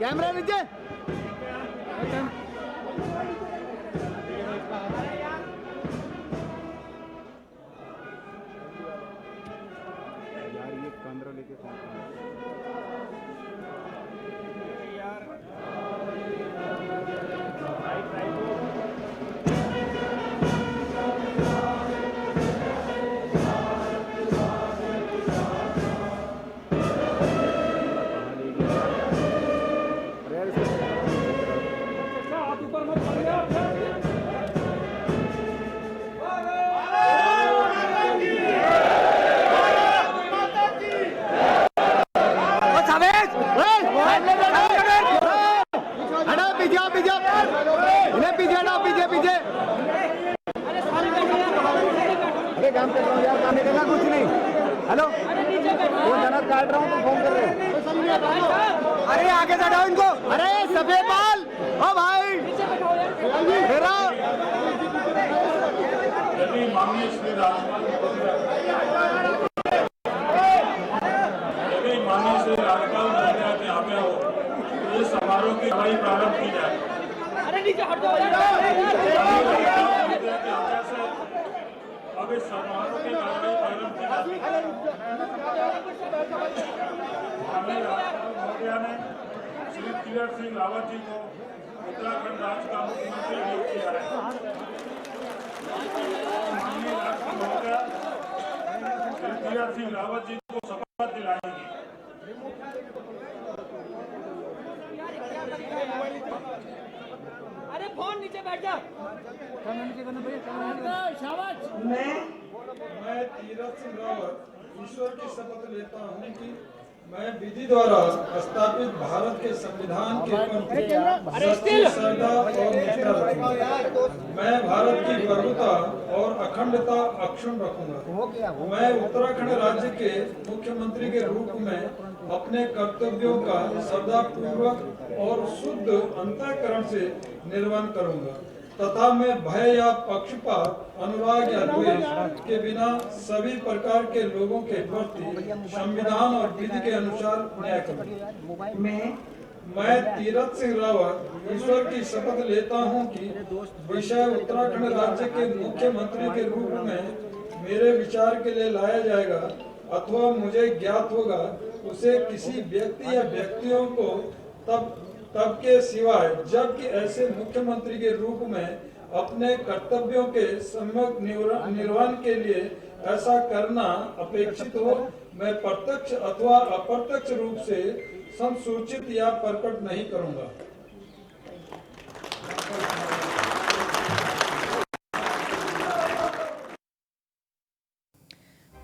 Camera नीचे। यार ये 15 लेके काम कर रहा हूँ यार, काम निकलना कुछ नहीं। हेलो, वो जनक काट रहा हूँ, तुम फोन कर रहे हो। अरे आगे से हटाओ इनको। अरे सफेद बाल, ओ भाई मेरा माननीय श्री राज्यपाल महोदया के यहाँ पे हो ये समारोह की हवाई प्रारंभ की जाए। अरे नीचे हट जाओ। अब इस समारोह की कार्रवाई प्रारंभ की जाती है। माननीय राज्यपाल महोदया ने श्री तीरथ सिंह रावत जी को उत्तराखंड राज्य का मुख्यमंत्री नियुक्त किया है। माननीय राज्यपाल महोदया श्री तीरथ सिंह रावत जी को शपथ दिलाएंगी। अरे फोन नीचे बैठ जा। मैं तीरथ सिंह रावत ईश्वर की शपथ लेता हूँ कि मैं विधि द्वारा स्थापित भारत के संविधान के प्रति सच्ची श्रद्धा और निष्ठा रखूंगा। मैं भारत की प्रभुता और अखंडता अक्षुण्ण रखूंगा। मैं उत्तराखंड राज्य के मुख्यमंत्री के रूप में अपने कर्तव्यों का श्रद्धापूर्वक और शुद्ध अंतःकरण से निर्वहन करूंगा तथा मैं भय या पक्षपात, अनुराग या द्वेष के बिना सभी प्रकार के लोगों के प्रति संविधान और विधि के अनुसार न्याय करूंगा। मैं तीरथ सिंह रावत ईश्वर की शपथ लेता हूं कि विषय उत्तराखंड राज्य के मुख्यमंत्री के रूप में मेरे विचार के लिए लाया जाएगा अथवा मुझे ज्ञात होगा उसे किसी व्यक्ति या व्यक्तियों को तब के सिवाय जबकि ऐसे मुख्यमंत्री के रूप में अपने कर्तव्यों के सम्यक निर्वहन के लिए ऐसा करना अपेक्षित हो मैं प्रत्यक्ष अथवा अप्रत्यक्ष रूप से संसूचित या प्रकट नहीं करूंगा।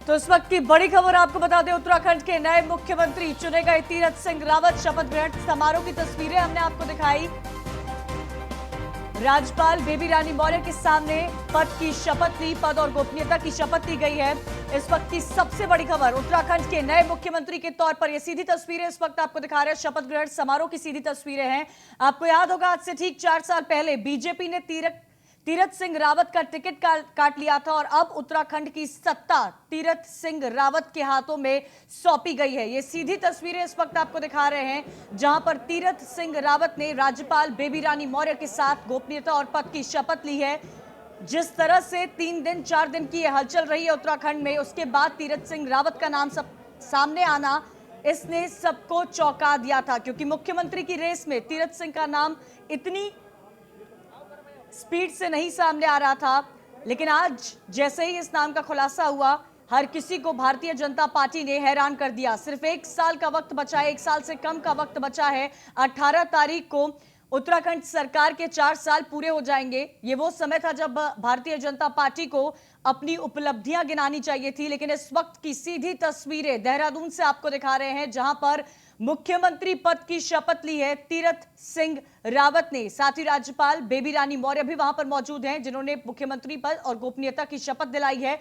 तो इस वक्त की बड़ी खबर आपको बता दें, उत्तराखंड के नए मुख्यमंत्री चुने गए तीरथ सिंह रावत शपथ ग्रहण समारोह की तस्वीरें हमने आपको दिखाई। राज्यपाल बेबी रानी मौर्य के सामने पद की शपथ ली, पद और गोपनीयता की शपथ ली गई है। इस वक्त की सबसे बड़ी खबर उत्तराखंड के नए मुख्यमंत्री के तौर पर ये सीधी तस्वीरें इस वक्त आपको दिखा रहे हैं, शपथ ग्रहण समारोह की सीधी तस्वीरें हैं। आपको याद होगा आज से ठीक 4 साल पहले बीजेपी ने तीरथ सिंह रावत का टिकट काट लिया था और अब उत्तराखंड की सत्ता तीरथ सिंह रावत के हाथों में सौंपी गई है। ये सीधी तस्वीरें इस वक्त आपको दिखा रहे हैं जहां पर तीरथ सिंह रावत ने राज्यपाल बेबी रानी मौर्य के साथ गोपनीयता और पद की शपथ ली है। जिस तरह से 3 दिन 4 दिन की हलचल रही है उत्तराखंड में, उसके बाद तीरथ सिंह रावत का नाम सामने आना इसने सबको चौंका दिया था, क्योंकि मुख्यमंत्री की रेस में तीरथ सिंह का नाम इतनी स्पीड से नहीं सामने आ रहा था। लेकिन आज जैसे ही इस नाम का खुलासा हुआ, हर किसी को भारतीय जनता पार्टी ने हैरान कर दिया। सिर्फ 1 साल का वक्त बचा है, 1 साल से कम का वक्त बचा है। 18 तारीख को उत्तराखंड सरकार के 4 साल पूरे हो जाएंगे। ये वो समय था जब भारतीय जनता पार्टी को अपनी उपलब्धियां गिनानी चाहिए थी। लेकिन इस वक्त की सीधी तस्वीरें देहरादून से आपको दिखा रहे हैं, जहां पर मुख्यमंत्री पद की शपथ ली है तीरथ सिंह रावत ने। साथ ही राज्यपाल बेबी रानी मौर्य भी वहां पर मौजूद हैं, जिन्होंने मुख्यमंत्री पद और गोपनीयता की शपथ दिलाई है।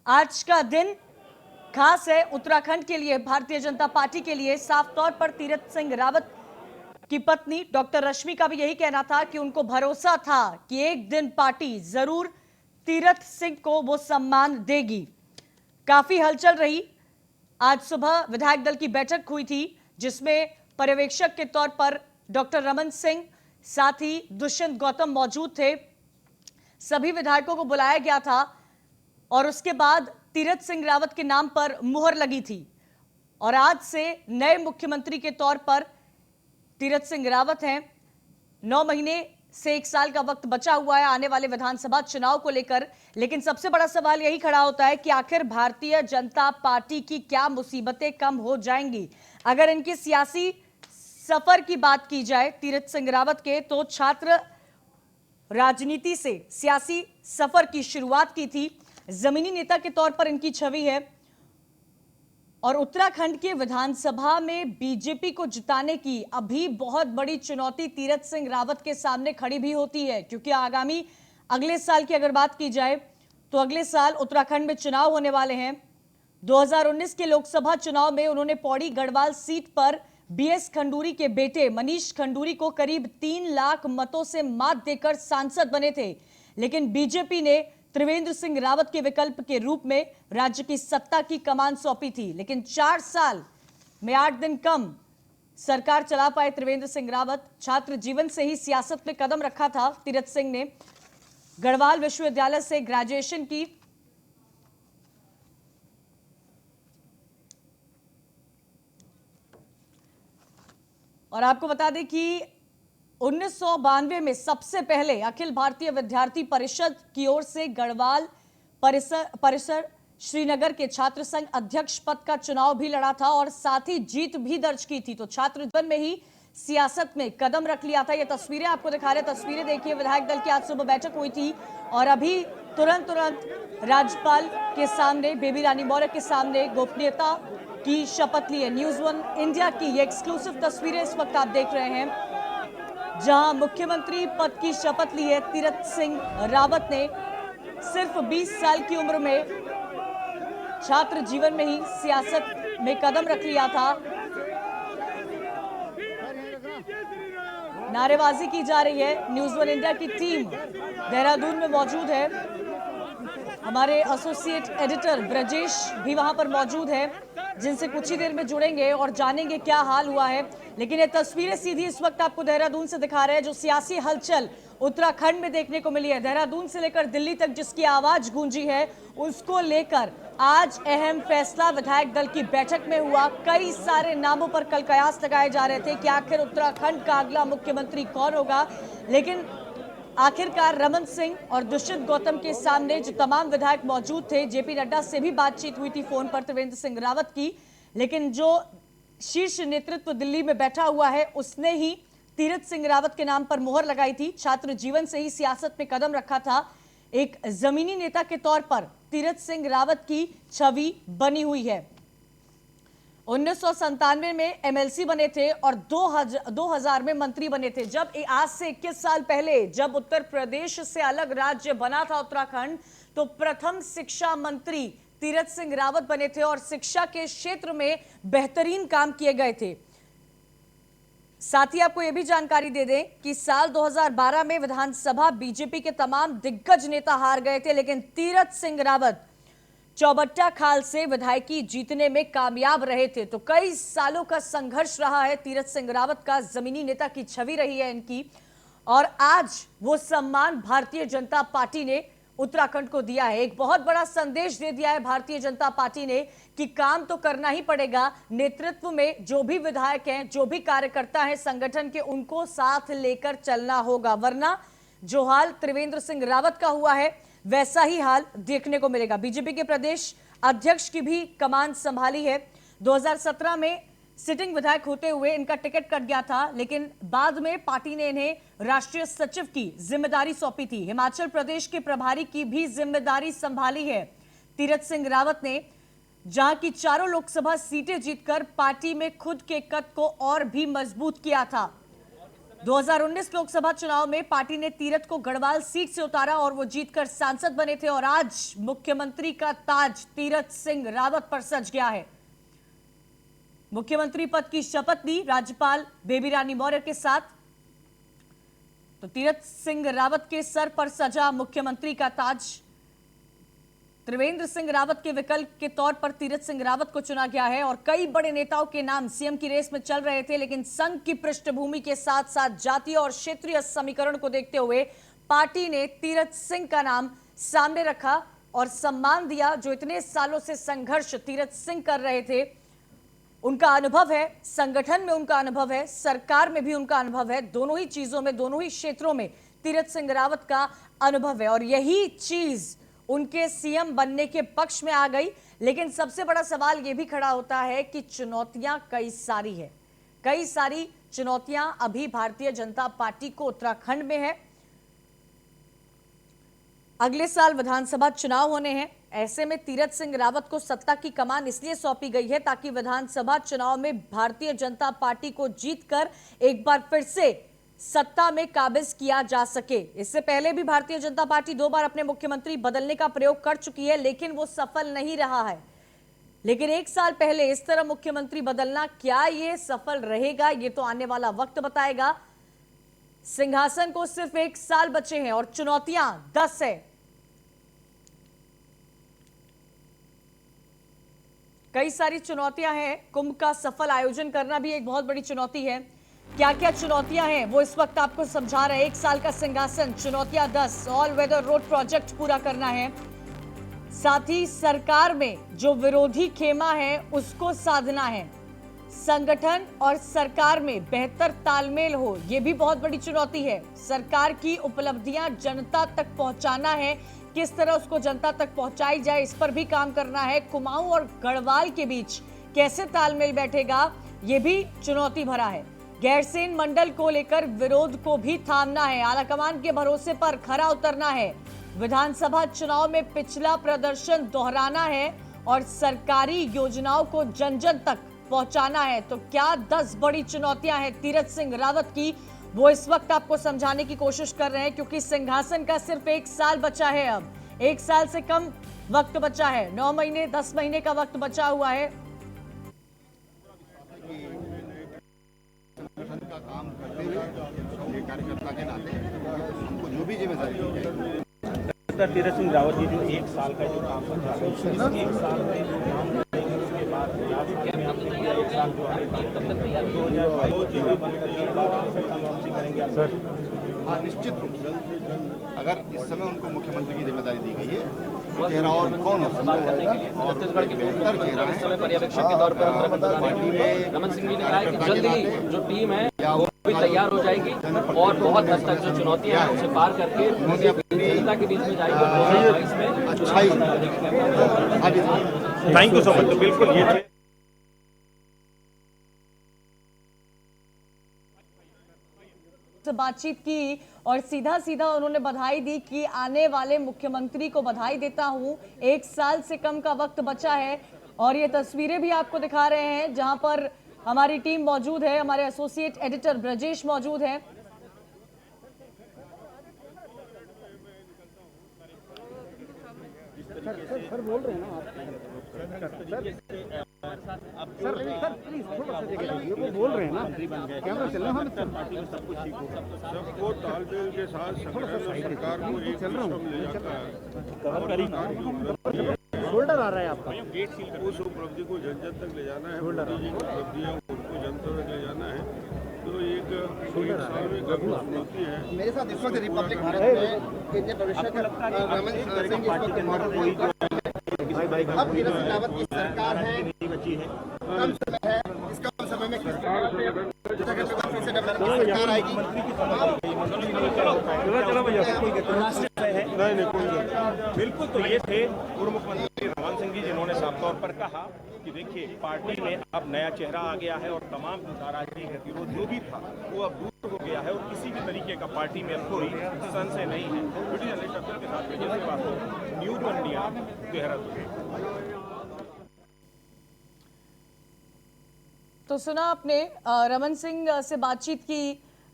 आज का दिन खास है उत्तराखंड के लिए, भारतीय जनता पार्टी के लिए। साफ तौर पर तीरथ सिंह रावत की पत्नी डॉक्टर रश्मि का भी यही कहना था कि उनको भरोसा था कि एक दिन पार्टी जरूर तीरथ सिंह को वो सम्मान देगी। काफी हलचल रही। आज सुबह विधायक दल की बैठक हुई थी, जिसमें पर्यवेक्षक के तौर पर डॉक्टर रमन सिंह, साथ ही दुष्यंत गौतम मौजूद थे। सभी विधायकों को बुलाया गया था और उसके बाद तीरथ सिंह रावत के नाम पर मुहर लगी थी और आज से नए मुख्यमंत्री के तौर पर तीरथ सिंह रावत हैं। 9 महीने से 1 साल का वक्त बचा हुआ है आने वाले विधानसभा चुनाव को लेकर, लेकिन सबसे बड़ा सवाल यही खड़ा होता है कि आखिर भारतीय जनता पार्टी की क्या मुसीबतें कम हो जाएंगी। अगर इनकी सियासी सफर की बात की जाए तीरथ सिंह रावत के, तो छात्र राजनीति से सियासी सफर की शुरुआत की थी। जमीनी नेता के तौर पर इनकी छवि है और उत्तराखंड के विधानसभा में बीजेपी को जिताने की अभी बहुत बड़ी चुनौती तीरथ सिंह रावत के सामने खड़ी भी होती है, क्योंकि अगले साल की अगर बात की जाए तो अगले साल उत्तराखंड में चुनाव होने वाले हैं। 2019 के लोकसभा चुनाव में उन्होंने पौड़ी गढ़वाल सीट पर बीएस खंडूरी के बेटे मनीष खंडूरी को करीब 3 लाख मतों से मात देकर सांसद बने थे, लेकिन बीजेपी ने त्रिवेंद्र सिंह रावत के विकल्प के रूप में राज्य की सत्ता की कमान सौंपी थी। लेकिन 4 साल में 8 दिन कम सरकार चला पाए त्रिवेंद्र सिंह रावत। छात्र जीवन से ही सियासत में कदम रखा था तीरथ सिंह ने। गढ़वाल विश्वविद्यालय से ग्रेजुएशन की, और आपको बता दें कि 1992 में सबसे पहले अखिल भारतीय विद्यार्थी परिषद की ओर से गढ़वाल परिसर श्रीनगर के छात्र संघ अध्यक्ष पद का चुनाव भी लड़ा था और साथ ही जीत भी दर्ज की थी। तो छात्र जीवन में ही सियासत में कदम रख लिया था। ये तस्वीरें आपको दिखा रहे, तस्वीरें देखिए। विधायक दल की आज सुबह बैठक हुई थी और अभी तुरंत राज्यपाल के सामने, बेबी रानी मौर्य के सामने गोपनीयता की शपथ ली है। न्यूज़ 1 इंडिया की ये एक्सक्लूसिव तस्वीरें इस वक्त आप देख रहे हैं, जहां मुख्यमंत्री पद की शपथ ली है तीरथ सिंह रावत ने। सिर्फ 20 साल की उम्र में छात्र जीवन में ही सियासत में कदम रख लिया था। नारेबाजी की जा रही है। न्यूज़ 1 इंडिया की टीम देहरादून में मौजूद है। हमारे एसोसिएट एडिटर ब्रजेश भी वहां पर मौजूद है, जिनसे कुछ ही देर में जुड़ेंगे और जानेंगे क्या हाल हुआ है। लेकिन ये तस्वीरें सीधी इस वक्त आपको देहरादून से दिखा रहे हैं, जो सियासी हलचल उत्तराखंड में देखने को मिली है। देहरादून से लेकर दिल्ली तक जिसकी आवाज गूंजी है, उसको लेकर आज अहम फैसला विधायक दल की बैठक में हुआ। कई सारे नामों पर कल कयास लगाए जा रहे थे कि आखिर उत्तराखंड का अगला मुख्यमंत्री कौन होगा, लेकिन आखिरकार रमन सिंह और दुष्यंत गौतम के सामने जो तमाम विधायक मौजूद थे, जेपी नड्डा से भी बातचीत हुई थी फोन पर त्रिवेंद्र सिंह रावत की, लेकिन जो शीर्ष नेतृत्व दिल्ली में बैठा हुआ है उसने ही तीरथ सिंह रावत के नाम पर मुहर लगाई थी। छात्र जीवन से ही सियासत में कदम रखा था। एक जमीनी नेता के तौर पर तीरथ सिंह रावत की छवि बनी हुई है। 1997 में एमएलसी बने थे और 2000 में मंत्री बने थे। जब आज से 21 साल पहले जब उत्तर प्रदेश से अलग राज्य बना था उत्तराखंड, तो प्रथम शिक्षा मंत्री तीरथ सिंह रावत बने थे और शिक्षा के क्षेत्र में बेहतरीन काम किए गए थे। साथ ही आपको यह भी जानकारी दे दें कि साल 2012 में विधानसभा बीजेपी के तमाम दिग्गज नेता हार गए थे, लेकिन तीरथ सिंह रावत चौबट्टा खाल से विधायकी जीतने में कामयाब रहे थे। तो कई सालों का संघर्ष रहा है तीरथ सिंह रावत का, जमीनी नेता की छवि रही है इनकी, और आज वो सम्मान भारतीय जनता पार्टी ने उत्तराखंड को दिया है। एक बहुत बड़ा संदेश दे दिया है भारतीय जनता पार्टी ने कि काम तो करना ही पड़ेगा। नेतृत्व में जो भी विधायक हैं, जो भी कार्यकर्ता हैं संगठन के, उनको साथ लेकर चलना होगा, वरना जो हाल त्रिवेंद्र सिंह रावत का हुआ है वैसा ही हाल देखने को मिलेगा। बीजेपी के प्रदेश अध्यक्ष की भी कमान संभाली है। 2017 में सिटिंग विधायक होते हुए इनका टिकट कट गया था, लेकिन बाद में पार्टी ने इन्हें राष्ट्रीय सचिव की जिम्मेदारी सौंपी थी। हिमाचल प्रदेश के प्रभारी की भी जिम्मेदारी संभाली है तीरथ सिंह रावत ने, जहां की 4 लोकसभा सीटें जीतकर पार्टी में खुद के कद को और भी मजबूत किया था। 2019 लोकसभा चुनाव में पार्टी ने तीरथ को गढ़वाल सीट से उतारा और वो जीतकर सांसद बने थे, और आज मुख्यमंत्री का ताज तीरथ सिंह रावत पर सज गया है। मुख्यमंत्री पद की शपथ ली राज्यपाल बेबी रानी मौर्य के साथ। तो तीरथ सिंह रावत के सर पर सजा मुख्यमंत्री का ताज। त्रिवेंद्र सिंह रावत के विकल्प के तौर पर तीरथ सिंह रावत को चुना गया है और कई बड़े नेताओं के नाम सीएम की रेस में चल रहे थे, लेकिन संघ की पृष्ठभूमि के साथ साथ जातीय और क्षेत्रीय समीकरण को देखते हुए पार्टी ने तीरथ सिंह का नाम सामने रखा और सम्मान दिया। जो इतने सालों से संघर्ष तीरथ सिंह कर रहे थे, उनका अनुभव है, संगठन में उनका अनुभव है, सरकार में भी उनका अनुभव है, दोनों ही चीजों में, दोनों ही क्षेत्रों में तीरथ सिंह रावत का अनुभव है और यही चीज उनके सीएम बनने के पक्ष में आ गई। लेकिन सबसे बड़ा सवाल यह भी खड़ा होता है कि चुनौतियां कई सारी है, कई सारी चुनौतियां अभी भारतीय जनता पार्टी को उत्तराखंड में है। अगले साल विधानसभा चुनाव होने हैं, ऐसे में तीरथ सिंह रावत को सत्ता की कमान इसलिए सौंपी गई है ताकि विधानसभा चुनाव में भारतीय जनता पार्टी को जीतकर एक बार फिर से सत्ता में काबिज किया जा सके। इससे पहले भी भारतीय जनता पार्टी 2 बार अपने मुख्यमंत्री बदलने का प्रयोग कर चुकी है, लेकिन वो सफल नहीं रहा है। लेकिन 1 साल पहले इस तरह मुख्यमंत्री बदलना, क्या ये सफल रहेगा, ये तो आने वाला वक्त बताएगा। सिंहासन को सिर्फ 1 साल बचे हैं और चुनौतियां 10 है। कई सारी चुनौतियां हैं, कुंभ का सफल आयोजन करना भी एक बहुत बड़ी चुनौती है। क्या क्या चुनौतियां हैं वो इस वक्त आपको समझा रहे हैं। 1 साल का सिंहासन, चुनौतियां 10, ऑल वेदर रोड प्रोजेक्ट पूरा करना है, साथ ही सरकार में जो विरोधी खेमा है उसको साधना है, संगठन और सरकार में बेहतर तालमेल हो, यह भी बहुत बड़ी चुनौती है। सरकार की उपलब्धियां जनता तक पहुंचाना है, किस तरह उसको जनता तक पहुंचाई जाए, इस पर भी काम करना है। कुमाऊं और गढ़वाल के बीच कैसे तालमेल बैठेगा, यह भी चुनौती भरा है। गैरसैंण मंडल को लेकर विरोध को भी थामना है, आलाकमान के भरोसे पर खरा उतरना है, विधानसभा चुनाव में पिछला प्रदर्शन दोहराना है और सरकारी योजनाओं को जन जन तक पहुंचाना है। तो क्या 10 बड़ी चुनौतियां हैं तीरथ सिंह रावत की, वो इस वक्त आपको समझाने की कोशिश कर रहे हैं, क्योंकि सिंहासन का सिर्फ 1 साल बचा है। अब 1 साल से कम वक्त बचा है, 9 महीने 10 महीने का वक्त बचा हुआ है। संगठन का काम करते हुए कार्यकर्ता के नाते हमको जो भी जिम्मेदारी है, तीरथ सिंह रावत जी जो 1 साल का जो काम कर रहे हैं, 1 साल में जो काम करेंगे उसके बाद आपने 1 साल जो है 2022 जगह बंद करके सत्ता वापसी करेंगे सर? हाँ, निश्चित रूप से अगर इस समय उनको मुख्यमंत्री की जिम्मेदारी दी गई है, चेहरा और कौन हो छत्तीसगढ़ के बेहतर पर्यवेक्षक के तौर पर पार्टी में रमन सिंह जी ने कहा है कि जल्द ही जो टीम है वो भी तैयार हो जाएगी और बहुत हद तक जो चुनौतियां हैं उसे पार करके जनता के बीच में जाएगी। अच्छाई। Thank you so much. तो बिल्कुल ये से बातचीत की और सीधा सीधा उन्होंने बधाई दी कि आने वाले मुख्यमंत्री को बधाई देता हूं, 1 साल से कम का वक्त बचा है। और ये तस्वीरें भी आपको दिखा रहे हैं जहां पर हमारी टीम मौजूद है, हमारे एसोसिएट एडिटर ब्रजेश मौजूद है। सर बोल रहे हैं ना आप, सर प्लीज थोड़ा सा देखिए, वो बोल रहे हैं ना, कैमरा चल रहा है, हम पार्टी में सब कुछ ठीक हो, सबको तालमेल के साथ सरकार को एक चल रहा ले जाता है, शोल्डर आ रहा है आपका, उस उपलब्धि को जन जन तक ले जाना है, मोदी जी की उपलब्धियाँ उनको जनता तक ले जाना है। तो एक साल में गंभीर चुनौती है। मेरे साथ इस वक्त रिपब्लिक भारत में केंद्रीय परिषद रमन सिंह अब तीरथ सिंह रावत की सरकार है, कम समय है, इस कम समय में सरकार आएगी। बिल्कुल। तो ये थे पूर्व मुख्यमंत्री रमन सिंह जी, जिन्होंने साफ तौर पर कहा कि देखिए पार्टी में अब नया चेहरा आ गया है और तमाम नाराजगी गतिरोध जो भी था वो अब दूर हो गया है और किसी भी तरीके का पार्टी में अब कोई संशय नहीं है। वीडियो जर्नलिस्ट के साथ विजय श्रीवास्तव, न्यूज इंडिया, देहरादून। तो सुना आपने रमन सिंह से बातचीत की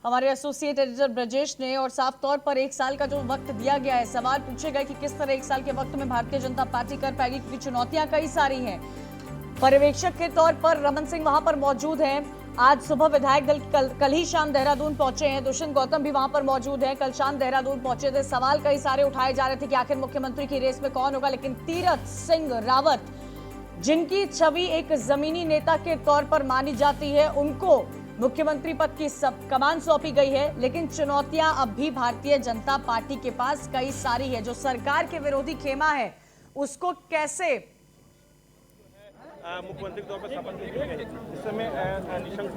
हमारे एसोसिएट एडिटर ब्रजेश ने, और साफ तौर पर 1 साल का जो वक्त दिया गया है, सवाल पूछे गए कि किस तरह 1 साल के वक्त में भारतीय जनता पार्टी कर पाएगी, क्योंकि चुनौतियां कई सारी हैं। पर्यवेक्षक के तौर पर रमन सिंह वहां पर मौजूद हैं, आज सुबह विधायक दल कल ही शाम देहरादून पहुंचे हैं। दुष्यंत गौतम भी वहां पर मौजूद हैं। कल शाम देहरादून पहुंचे थे। सवाल कई सारे उठाए जा रहे थे कि आखिर मुख्यमंत्री की रेस में कौन होगा, लेकिन तीरथ सिंह रावत, जिनकी छवि एक जमीनी नेता के तौर पर मानी जाती है, उनको मुख्यमंत्री पद की कमान सौंपी गई है। लेकिन चुनौतियां अब भी भारतीय जनता पार्टी के पास कई सारी है। जो सरकार के विरोधी खेमा है उसको कैसे मुख्यमंत्री के तौर पर शपथ लेते हैं। इस समय निशंक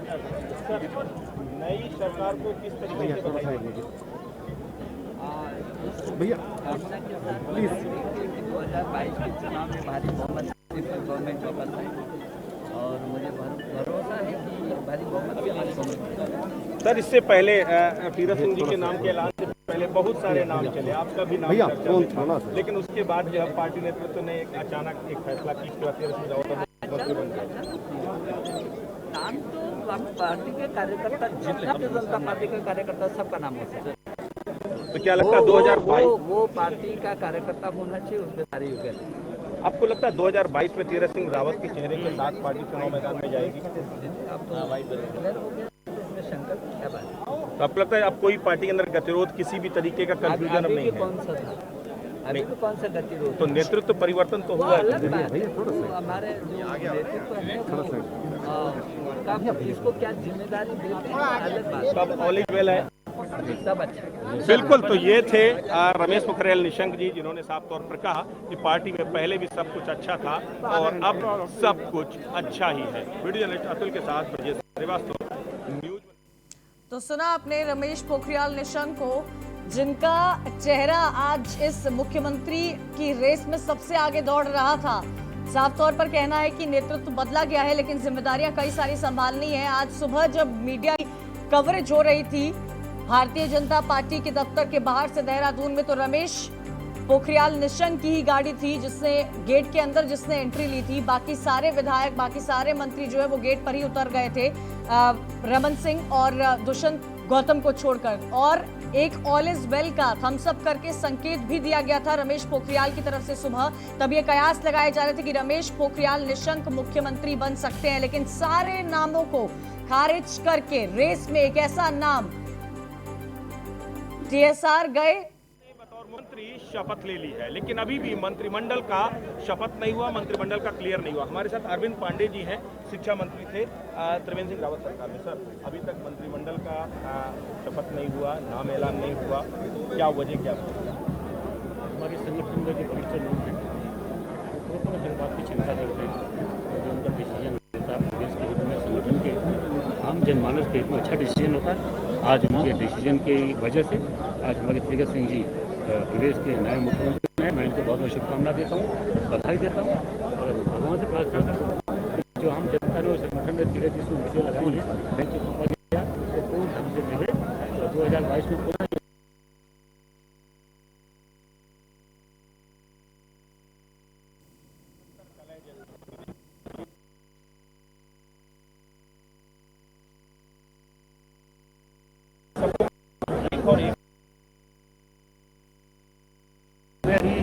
सर, नई सरकार को किस तरीके से बधाई देंगे? भैया प्लीज 2022 के चुनाव में भारी बहुमत से गवर्नमेंट वापस आए और मुझे भरोसा है कि भारी बहुमत से हमारी गवर्नमेंट। सर, इससे पहले तीरथ सिंह जी के नाम के ऐलान से पहले बहुत सारे नाम चले, आपका भी नाम भैया चर्चा कौन में था। था? लेकिन उसके बाद जो है पार्टी नेतृत्व ने एक अचानक एक फैसला की, इसके बाद तीरथ सिंह रावत मंत्री बन गए। नाम तो पार्टी के कार्यकर्ता, जितना भी जनता पार्टी के कार्यकर्ता सबका नाम हो सकता है। तो क्या लगता है 2022 वो पार्टी का कार्यकर्ता होना चाहिए, उसमें सारी योग्यता है। आपको लगता है 2022 में तीरथ सिंह रावत के चेहरे के साथ पार्टी चुनाव मैदान में जाएगी? अब तो क्लियर हो गया, इसमें शंका की क्या बात है। तो आपको लगता है अब कोई पार्टी के अंदर गतिरोध, किसी भी तरीके का कंफ्यूजन अब नहीं है? कौन सा था, अभी तो कौन सा गतिरोध? तो नेतृत्व परिवर्तन तो हुआ है। अलग बात है। तो हमारे जो नेतृत्व है कब इसको क्या जिम्मेदारी देते हैं, अलग बात है। सब ऑल इज वेल है, सब अच्छा। बिल्कुल। तो ये थे रमेश पोखरियाल निशंक जी, जिन्होंने साफ तौर पर कहा कि पार्टी में पहले भी सब कुछ अच्छा था और अब सब कुछ अच्छा ही है। वीडियो जर्नलिस्ट अतुल के साथ ब्रजेश श्रीवास्तव, न्यूज। तो सुना आपने रमेश पोखरियाल निशंक को, जिनका चेहरा आज इस मुख्यमंत्री की रेस में सबसे आगे दौड़ रहा था। साफ तौर पर कहना है कि नेतृत्व बदला गया है, लेकिन जिम्मेदारियां कई सारी संभालनी है। आज सुबह जब मीडिया की कवरेज हो रही थी भारतीय जनता पार्टी के दफ्तर के बाहर से देहरादून में, तो रमेश पोखरियाल निशंक की ही गाड़ी थी जिसने गेट के अंदर जिसने एंट्री ली थी। बाकी सारे विधायक, बाकी सारे मंत्री जो है वो गेट पर ही उतर गए थे, रमन सिंह और दुष्यंत गौतम को छोड़कर। और एक ऑल इज वेल का थम्स अप करके संकेत भी दिया गया था रमेश पोखरियाल की तरफ से सुबह। तब ये कयास लगाए जा रहे थे कि रमेश पोखरियाल निशंक मुख्यमंत्री बन सकते हैं, लेकिन सारे नामों को खारिज करके रेस में एक ऐसा नाम टीएसआर गए। बतौर मंत्री शपथ ले ली है, लेकिन अभी भी मंत्रिमंडल का शपथ नहीं हुआ, मंत्रिमंडल का क्लियर नहीं हुआ। हमारे साथ अरविंद पांडे जी हैं, शिक्षा मंत्री थे त्रिवेंद्र सिंह रावत सरकार में। सर, अभी तक मंत्रिमंडल का शपथ नहीं हुआ, नाम ऐलान नहीं हुआ, क्या वजह क्या? हमारे संगठन में जो वरिष्ठ लोग हैं वो हर बात की चिंता करते हैं, जो उनका डिसीजन होता है प्रदेश के हित में, संगठन के आम जनमानस के हित में अच्छा डिसीजन होता है। आज उनके डिसीजन की वजह से आज हमारे तीरथ सिंह जी प्रदेश के नए मुख्यमंत्री हैं। मैं इनको बहुत बहुत शुभकामना देता हूँ, बधाई देता हूँ और भगवान से प्रार्थना करता हूँ जो हम जनता ने संगठन में तीरथ जी से लगाई है, बैंक को सौंपा गया तो पूर्ण ढंग से निभे और 2022 में पूरा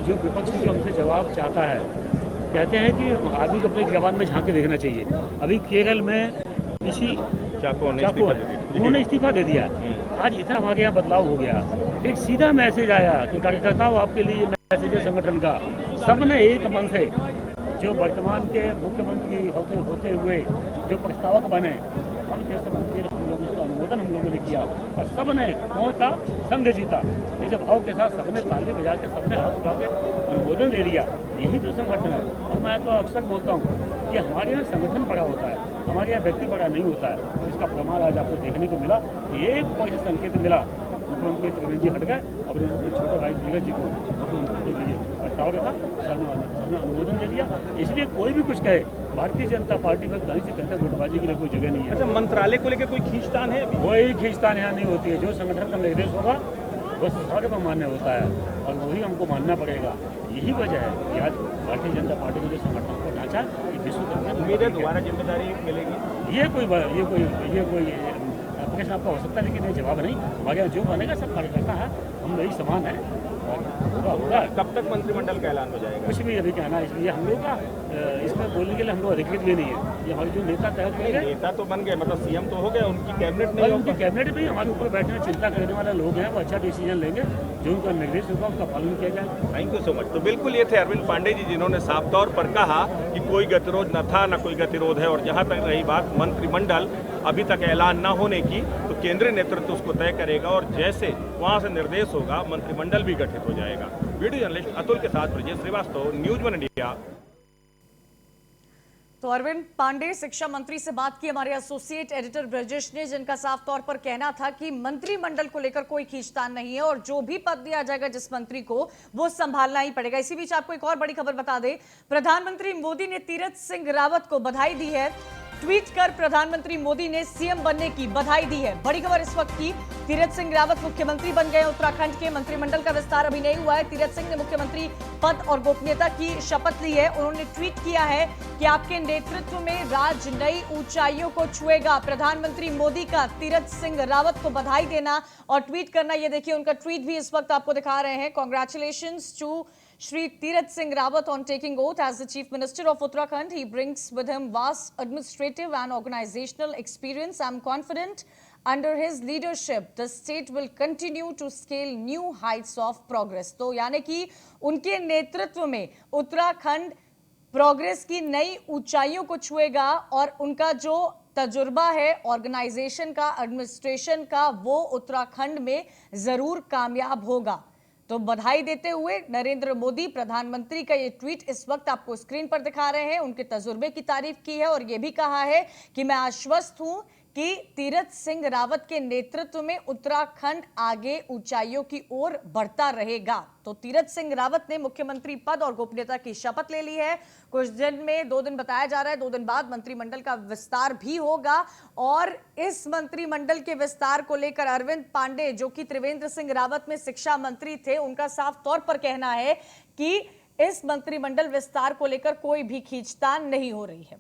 जो विपक्ष जो हमसे जवाब चाहता है, कहते हैं कि आदमी को अपने जवान में झांके देखना चाहिए। अभी केरल में किसी चाको ने उन्होंने इस्तीफा दे दिया। आज इतना हमारे यहाँ बदलाव हो गया, एक सीधा मैसेज आया कि कार्यकर्ताओं आपके लिए मैसेज है संगठन का, सबने एक मन से जो वर्तमान के मुख्यमंत्री होते हुए जो प्रस्तावक बने, हम जैसे मंत्री हम लोगों का अनुमोदन हम लोगों ने किया और सबने कौन सा संघ जीता। इस भाव के साथ सबने ताली बजा के सबने हाथ उठा के अनुमोदन दे दिया। यही तो संगठन है। और मैं तो अक्सर बोलता हूँ कि हमारे यहाँ संगठन बड़ा होता है, हमारे यहाँ व्यक्ति बड़ा नहीं होता है। इसका प्रमाण आज आपको देखने को मिला। एक कोई संकेत मिला, मुख्यमंत्री त्रिवेंद्र जी हट गए और उनके छोटे भाई धीरज जी को प्रस्ताव रखा, सबने अनुमोदन दे दिया। इसलिए कोई भी कुछ कहे, भारतीय जनता पार्टी में कहीं से कहीं गुटबाजी के लिए कोई जगह नहीं है। अच्छा, मंत्रालय को लेकर कोई खींचतान है? कोई खींचतान यहाँ नहीं होती है। जो संगठन का निर्देश होगा वो सारे पर मान्य होता है और वही हमको मानना पड़ेगा। यही वजह है कि आज भारतीय जनता पार्टी ने जो संगठन को ढांचा, उम्मीद है दोबारा जिम्मेदारी मिलेगी। ये कोई प्रश्न आपका हो सकता है, लेकिन ये जवाब नहीं। हमारे यहाँ जो बनेगा सब कार्यकर्ता है, हम वही समान है और होगा। कब तक मंत्रिमंडल का ऐलान हो जाएगा? कुछ भी अभी कहना है, इसलिए हम लोग का इसमें बोलने के लिए हमको अधिकृत भी नहीं है। ये हमारे जो नेता तय करेंगे, नेता तो बन गए, मतलब सीएम तो हो गए, उनकी कैबिनेट नहीं उनकी होगी। कैबिनेट में हमारे ऊपर बैठने में चिंता करने वाले लोग हैं, वो अच्छा डिसीजन लेंगे, जो उनका निर्देश होगा उसका पालन किया जाएगा। Thank you so much. तो बिल्कुल ये थे अरविंद पांडे जी, जिन्होंने साफ तौर पर कहा कि कोई गतिरोध न था, न कोई गतिरोध है। और जहां तक रही बात मंत्रिमंडल अभी तक ऐलान न होने की, तो केंद्रीय नेतृत्व उसको तय करेगा और जैसे वहां से निर्देश होगा मंत्रिमंडल भी गठित हो जाएगा। वीडियो जर्नलिस्ट अतुल के साथ ब्रजेश श्रीवास्तव, न्यूज़ 1 इंडिया। तो अरविंद पांडे शिक्षा मंत्री से बात की हमारे एसोसिएट एडिटर ब्रजेश ने, जिनका साफ तौर पर कहना था कि मंत्रिमंडल को लेकर कोई खींचतान नहीं है और जो भी पद दिया जाएगा जिस मंत्री को, वो संभालना ही पड़ेगा। इसी बीच आपको एक और बड़ी खबर बता दें, प्रधानमंत्री मोदी ने तीरथ सिंह रावत को बधाई दी है। ट्वीट कर प्रधानमंत्री मोदी ने सीएम बनने की बधाई दी है। बड़ी खबर इस वक्त की, तीरथ सिंह रावत मुख्यमंत्री बन गए उत्तराखंड के। मंत्रिमंडल का विस्तार अभी नहीं हुआ है। तीरथ सिंह ने मुख्यमंत्री पद और गोपनीयता की शपथ ली है। उन्होंने ट्वीट किया है कि आपके नेतृत्व में राज्य नई ऊंचाइयों को छुएगा। प्रधानमंत्री मोदी का तीरथ सिंह रावत को बधाई देना और ट्वीट करना, ये देखिए उनका ट्वीट भी इस वक्त आपको दिखा रहे हैं। Congratulations to Shri Tirath Singh Rawat on taking oath as the Chief Minister of Uttarakhand. He brings with him vast administrative and organizational experience. I'm confident under his leadership, the state will continue to scale new heights of progress. तो यानी कि उनके नेतृत्व में Uttarakhand progress की नई ऊंचाइयों को छुएगा और उनका जो तजुर्बा है ऑर्गेनाइजेशन का, एडमिनिस्ट्रेशन का, वो उत्तराखंड में जरूर कामयाब होगा। तो बधाई देते हुए नरेंद्र मोदी प्रधानमंत्री का ये ट्वीट इस वक्त आपको स्क्रीन पर दिखा रहे हैं। उनके तजुर्बे की तारीफ की है और ये भी कहा है कि मैं आश्वस्त हूं कि तीरथ सिंह रावत के नेतृत्व में उत्तराखंड आगे ऊंचाइयों की ओर बढ़ता रहेगा। तो तीरथ सिंह रावत ने मुख्यमंत्री पद और गोपनीयता की शपथ ले ली है। कुछ दिन में, 2 दिन बताया जा रहा है, 2 दिन बाद मंत्रिमंडल का विस्तार भी होगा। और इस मंत्रिमंडल के विस्तार को लेकर अरविंद पांडे, जो कि त्रिवेंद्र सिंह रावत में शिक्षा मंत्री थे, उनका साफ तौर पर कहना है कि इस मंत्रिमंडल विस्तार को लेकर कोई भी खींचतान नहीं हो रही है।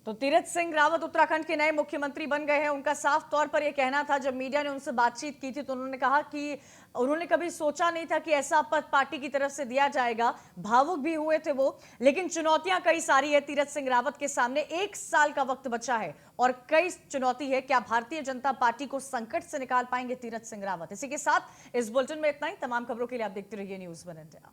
तो तीरथ सिंह रावत उत्तराखंड के नए मुख्यमंत्री बन गए हैं। उनका साफ तौर पर यह कहना था, जब मीडिया ने उनसे बातचीत की थी तो उन्होंने कहा कि उन्होंने कभी सोचा नहीं था कि ऐसा पद पार्टी की तरफ से दिया जाएगा। भावुक भी हुए थे वो, लेकिन चुनौतियां कई सारी है तीरथ सिंह रावत के सामने। 1 साल का वक्त बचा है और कई चुनौती है। क्या भारतीय जनता पार्टी को संकट से निकाल पाएंगे तीरथ सिंह रावत? इसी के साथ इस बुलेटिन में इतना ही। तमाम खबरों के लिए आप देखते रहिए न्यूज़ 1 इंडिया।